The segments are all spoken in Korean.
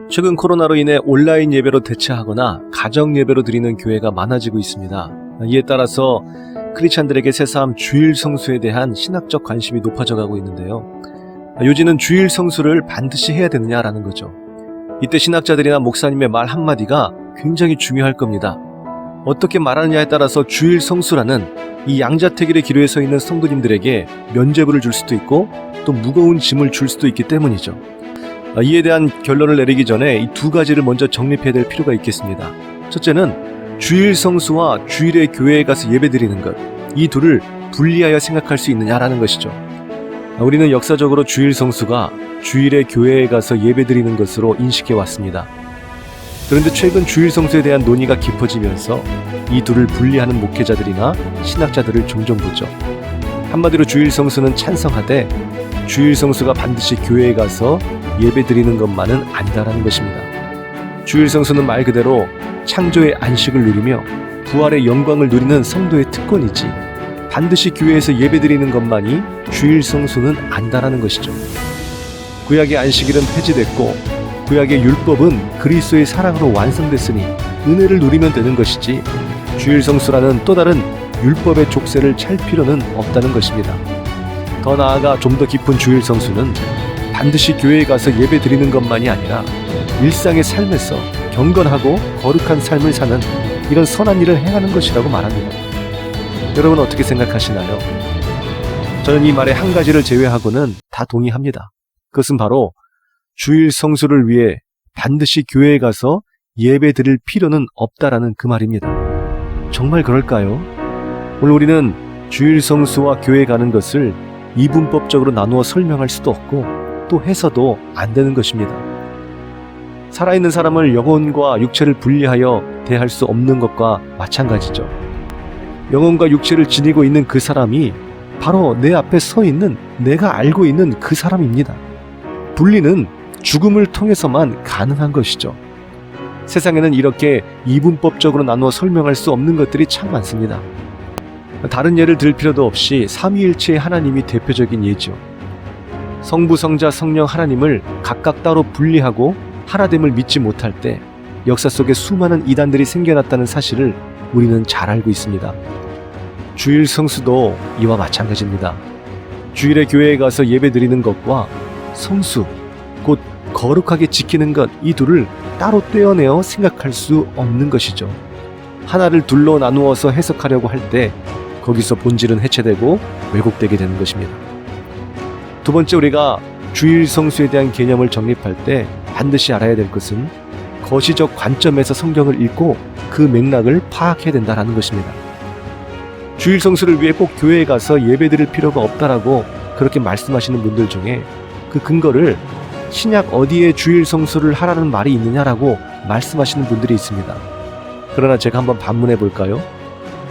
최근 코로나로 인해 온라인 예배로 대체하거나 가정 예배로 드리는 교회가 많아지고 있습니다. 이에 따라서 크리스찬들에게 새삼 주일 성수에 대한 신학적 관심이 높아져 가고 있는데요. 요지는 주일 성수를 반드시 해야 되느냐라는 거죠. 이때 신학자들이나 목사님의 말 한마디가 굉장히 중요할 겁니다. 어떻게 말하느냐에 따라서 주일 성수라는 이 양자택일의 기로에 서 있는 성도님들에게 면죄부를 줄 수도 있고 또 무거운 짐을 줄 수도 있기 때문이죠. 이에 대한 결론을 내리기 전에 이 두 가지를 먼저 정립해야 될 필요가 있겠습니다. 첫째는 주일 성수와 주일에 교회에 가서 예배드리는 것, 이 둘을 분리하여 생각할 수 있느냐라는 것이죠. 우리는 역사적으로 주일 성수가 주일에 교회에 가서 예배드리는 것으로 인식해 왔습니다. 그런데 최근 주일 성수에 대한 논의가 깊어지면서 이 둘을 분리하는 목회자들이나 신학자들을 종종 보죠. 한마디로 주일 성수는 찬성하되 주일 성수가 반드시 교회에 가서 예배드리는 것만은 아니다라는 것입니다. 주일 성수는 말 그대로 창조의 안식을 누리며 부활의 영광을 누리는 성도의 특권이지 반드시 교회에서 예배드리는 것만이 주일 성수는 아니다라는 것이죠. 구약의 안식일은 폐지됐고 구약의 율법은 그리스도의 사랑으로 완성됐으니 은혜를 누리면 되는 것이지 주일 성수라는 또 다른 율법의 족쇄를 찰 필요는 없다는 것입니다. 더 나아가 좀 더 깊은 주일 성수는 반드시 교회에 가서 예배 드리는 것만이 아니라 일상의 삶에서 경건하고 거룩한 삶을 사는 이런 선한 일을 행하는 것이라고 말합니다. 여러분 어떻게 생각하시나요? 저는 이 말의 한 가지를 제외하고는 다 동의합니다. 그것은 바로 주일 성수를 위해 반드시 교회에 가서 예배 드릴 필요는 없다라는 그 말입니다. 정말 그럴까요? 오늘 우리는 주일 성수와 교회에 가는 것을 이분법적으로 나누어 설명할 수도 없고 또 해서도 안 되는 것입니다. 살아있는 사람을 영혼과 육체를 분리하여 대할 수 없는 것과 마찬가지죠. 영혼과 육체를 지니고 있는 그 사람이 바로 내 앞에 서 있는 내가 알고 있는 그 사람입니다. 분리는 죽음을 통해서만 가능한 것이죠. 세상에는 이렇게 이분법적으로 나누어 설명할 수 없는 것들이 참 많습니다. 다른 예를 들 필요도 없이 삼위일체의 하나님이 대표적인 예죠. 성부, 성자, 성령 하나님을 각각 따로 분리하고 하나됨을 믿지 못할 때 역사 속에 수많은 이단들이 생겨났다는 사실을 우리는 잘 알고 있습니다. 주일 성수도 이와 마찬가지입니다. 주일에 교회에 가서 예배드리는 것과 성수, 곧 거룩하게 지키는 것, 이 둘을 따로 떼어내어 생각할 수 없는 것이죠. 하나를 둘로 나누어서 해석하려고 할 때 거기서 본질은 해체되고 왜곡되게 되는 것입니다. 두 번째, 우리가 주일 성수에 대한 개념을 정립할 때 반드시 알아야 될 것은 거시적 관점에서 성경을 읽고 그 맥락을 파악해야 된다는 것입니다. 주일 성수를 위해 꼭 교회에 가서 예배드릴 필요가 없다라고 그렇게 말씀하시는 분들 중에 그 근거를 신약 어디에 주일 성수를 하라는 말이 있느냐라고 말씀하시는 분들이 있습니다. 그러나 제가 한번 반문해 볼까요?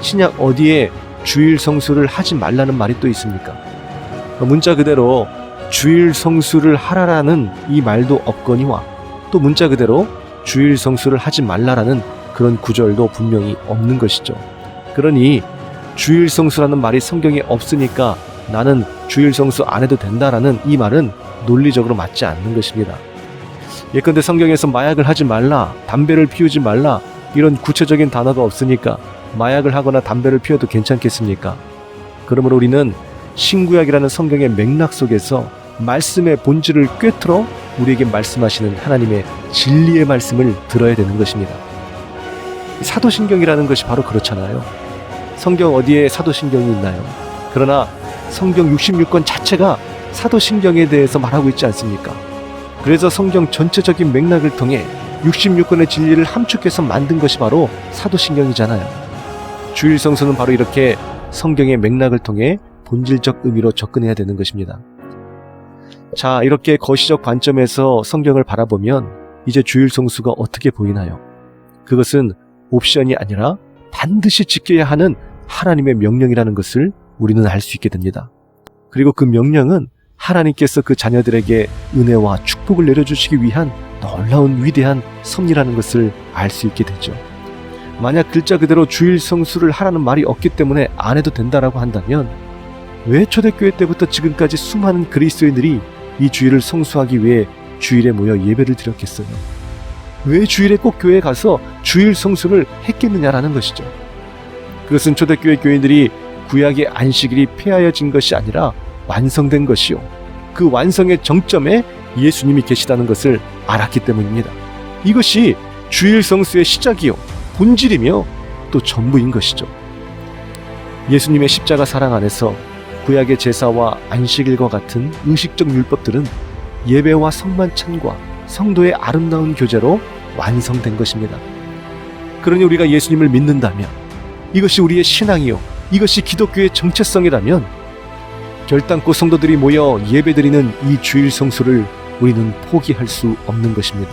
신약 어디에 주일 성수를 하지 말라는 말이 또 있습니까? 문자 그대로 주일 성수를 하라라는 이 말도 없거니와 또 문자 그대로 주일 성수를 하지 말라라는 그런 구절도 분명히 없는 것이죠. 그러니 주일 성수라는 말이 성경에 없으니까 나는 주일 성수 안 해도 된다라는 이 말은 논리적으로 맞지 않는 것입니다. 예컨대 성경에서 마약을 하지 말라, 담배를 피우지 말라 이런 구체적인 단어가 없으니까 마약을 하거나 담배를 피워도 괜찮겠습니까? 그러므로 우리는 신구약이라는 성경의 맥락 속에서 말씀의 본질을 꿰뚫어 우리에게 말씀하시는 하나님의 진리의 말씀을 들어야 되는 것입니다. 사도신경이라는 것이 바로 그렇잖아요. 성경 어디에 사도신경이 있나요? 그러나 성경 66권 자체가 사도신경에 대해서 말하고 있지 않습니까? 그래서 성경 전체적인 맥락을 통해 66권의 진리를 함축해서 만든 것이 바로 사도신경이잖아요. 주일 성수는 바로 이렇게 성경의 맥락을 통해 본질적 의미로 접근해야 되는 것입니다. 자, 이렇게 거시적 관점에서 성경을 바라보면 이제 주일 성수가 어떻게 보이나요? 그것은 옵션이 아니라 반드시 지켜야 하는 하나님의 명령이라는 것을 우리는 알 수 있게 됩니다. 그리고 그 명령은 하나님께서 그 자녀들에게 은혜와 축복을 내려주시기 위한 놀라운 위대한 섭리라는 것을 알 수 있게 되죠. 만약 글자 그대로 주일 성수를 하라는 말이 없기 때문에 안 해도 된다라고 한다면 왜 초대교회 때부터 지금까지 수많은 그리스도인들이 이 주일을 성수하기 위해 주일에 모여 예배를 드렸겠어요? 왜 주일에 꼭 교회에 가서 주일 성수를 했겠느냐라는 것이죠. 그것은 초대교회 교인들이 구약의 안식일이 폐하여진 것이 아니라 완성된 것이요, 그 완성의 정점에 예수님이 계시다는 것을 알았기 때문입니다. 이것이 주일 성수의 시작이요, 본질이며 또 전부인 것이죠. 예수님의 십자가 사랑 안에서 구약의 제사와 안식일과 같은 의식적 율법들은 예배와 성만찬과 성도의 아름다운 교제로 완성된 것입니다. 그러니 우리가 예수님을 믿는다면, 이것이 우리의 신앙이요, 이것이 기독교의 정체성이라면 결단코 성도들이 모여 예배드리는 이 주일 성수를 우리는 포기할 수 없는 것입니다.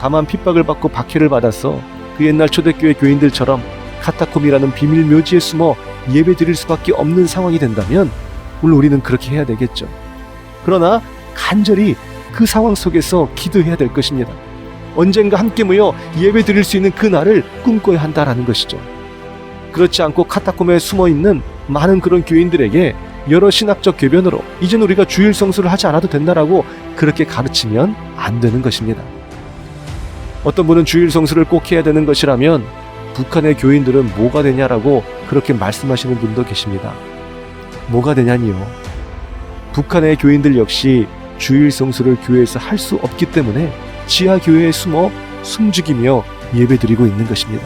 다만 핍박을 받고 박해를 받아서 그 옛날 초대교회 교인들처럼 카타콤이라는 비밀 묘지에 숨어 예배드릴 수밖에 없는 상황이 된다면 물론 우리는 그렇게 해야 되겠죠. 그러나 간절히 그 상황 속에서 기도해야 될 것입니다. 언젠가 함께 모여 예배드릴 수 있는 그 날을 꿈꿔야 한다라는 것이죠. 그렇지 않고 카타콤에 숨어있는 많은 그런 교인들에게 여러 신학적 궤변으로 이제는 우리가 주일 성수를 하지 않아도 된다라고 그렇게 가르치면 안 되는 것입니다. 어떤 분은 주일 성수를 꼭 해야 되는 것이라면 북한의 교인들은 뭐가 되냐라고 그렇게 말씀하시는 분도 계십니다. 뭐가 되냐니요? 북한의 교인들 역시 주일 성수를 교회에서 할 수 없기 때문에 지하 교회에 숨어 숨죽이며 예배드리고 있는 것입니다.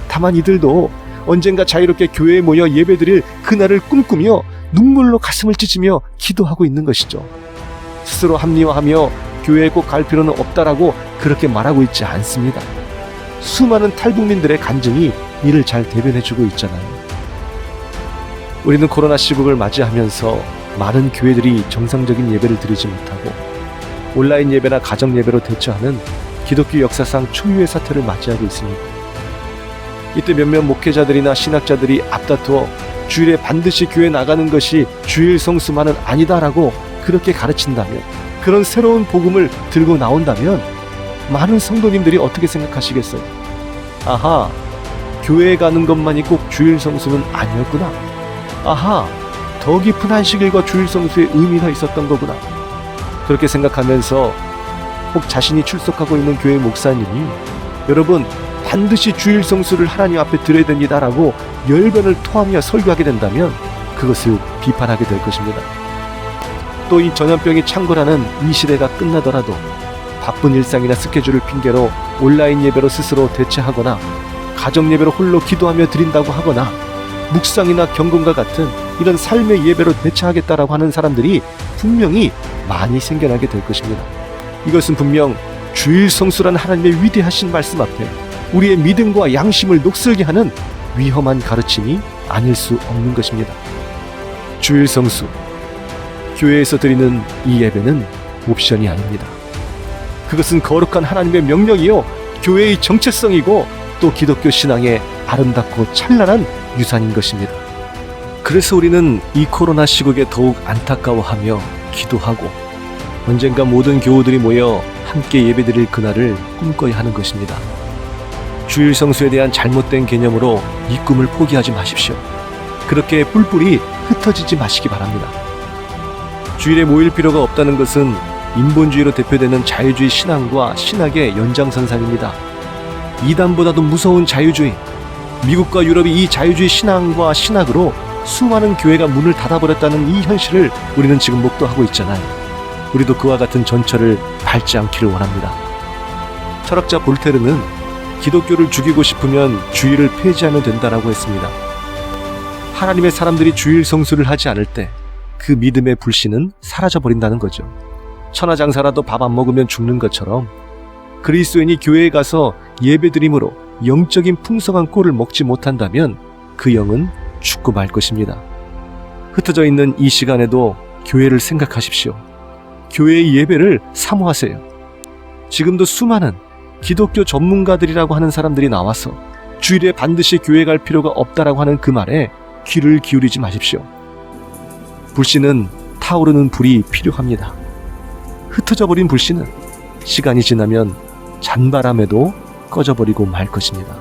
다만 이들도 언젠가 자유롭게 교회에 모여 예배드릴 그날을 꿈꾸며 눈물로 가슴을 찢으며 기도하고 있는 것이죠. 스스로 합리화하며 교회에 꼭 갈 필요는 없다라고 그렇게 말하고 있지 않습니다. 수많은 탈북민들의 간증이 이를 잘 대변해주고 있잖아요. 우리는 코로나 시국을 맞이하면서 많은 교회들이 정상적인 예배를 드리지 못하고 온라인 예배나 가정 예배로 대처하는 기독교 역사상 초유의 사태를 맞이하고 있습니다. 이때 몇몇 목회자들이나 신학자들이 앞다투어 주일에 반드시 교회 나가는 것이 주일 성수만은 아니다라고 그렇게 가르친다면, 그런 새로운 복음을 들고 나온다면 많은 성도님들이 어떻게 생각하시겠어요? 아하, 교회에 가는 것만이 꼭 주일 성수는 아니었구나. 아하, 더 깊은 안식일과 주일 성수의 의미가 있었던 거구나. 그렇게 생각하면서 혹 자신이 출석하고 있는 교회 목사님이 여러분 반드시 주일 성수를 하나님 앞에 드려야 됩니다라고 열변을 토하며 설교하게 된다면 그것을 비판하게 될 것입니다. 또 이 전염병이 창궐하는 이 시대가 끝나더라도 바쁜 일상이나 스케줄을 핑계로 온라인 예배로 스스로 대체하거나 가정 예배로 홀로 기도하며 드린다고 하거나 묵상이나 경건과 같은 이런 삶의 예배로 대체하겠다라고 하는 사람들이 분명히 많이 생겨나게 될 것입니다. 이것은 분명 주일 성수라는 하나님의 위대하신 말씀 앞에 우리의 믿음과 양심을 녹슬게 하는 위험한 가르침이 아닐 수 없는 것입니다. 주일 성수, 교회에서 드리는 이 예배는 옵션이 아닙니다. 그것은 거룩한 하나님의 명령이요, 교회의 정체성이고 또 기독교 신앙의 아름답고 찬란한 유산인 것입니다. 그래서 우리는 이 코로나 시국에 더욱 안타까워하며 기도하고 언젠가 모든 교우들이 모여 함께 예배드릴 그날을 꿈꿔야 하는 것입니다. 주일 성수에 대한 잘못된 개념으로 이 꿈을 포기하지 마십시오. 그렇게 뿔뿔이 흩어지지 마시기 바랍니다. 주일에 모일 필요가 없다는 것은 인본주의로 대표되는 자유주의 신앙과 신학의 연장선상입니다. 이단보다도 무서운 자유주의, 미국과 유럽이 이 자유주의 신앙과 신학으로 수많은 교회가 문을 닫아버렸다는 이 현실을 우리는 지금 목도하고 있잖아요. 우리도 그와 같은 전철을 밟지 않기를 원합니다. 철학자 볼테르는 기독교를 죽이고 싶으면 주일을 폐지하면 된다라고 했습니다. 하나님의 사람들이 주일 성수를 하지 않을 때 그 믿음의 불신은 사라져버린다는 거죠. 천하장사라도 밥 안 먹으면 죽는 것처럼 그리스도인이 교회에 가서 예배드림으로 영적인 풍성한 꼴을 먹지 못한다면 그 영은 죽고 말 것입니다. 흩어져 있는 이 시간에도 교회를 생각하십시오. 교회의 예배를 사모하세요. 지금도 수많은 기독교 전문가들이라고 하는 사람들이 나와서 주일에 반드시 교회 갈 필요가 없다라고 하는 그 말에 귀를 기울이지 마십시오. 불신은 타오르는 불이 필요합니다. 흩어져 버린 불신은 시간이 지나면 잔바람에도 꺼져버리고 말 것입니다.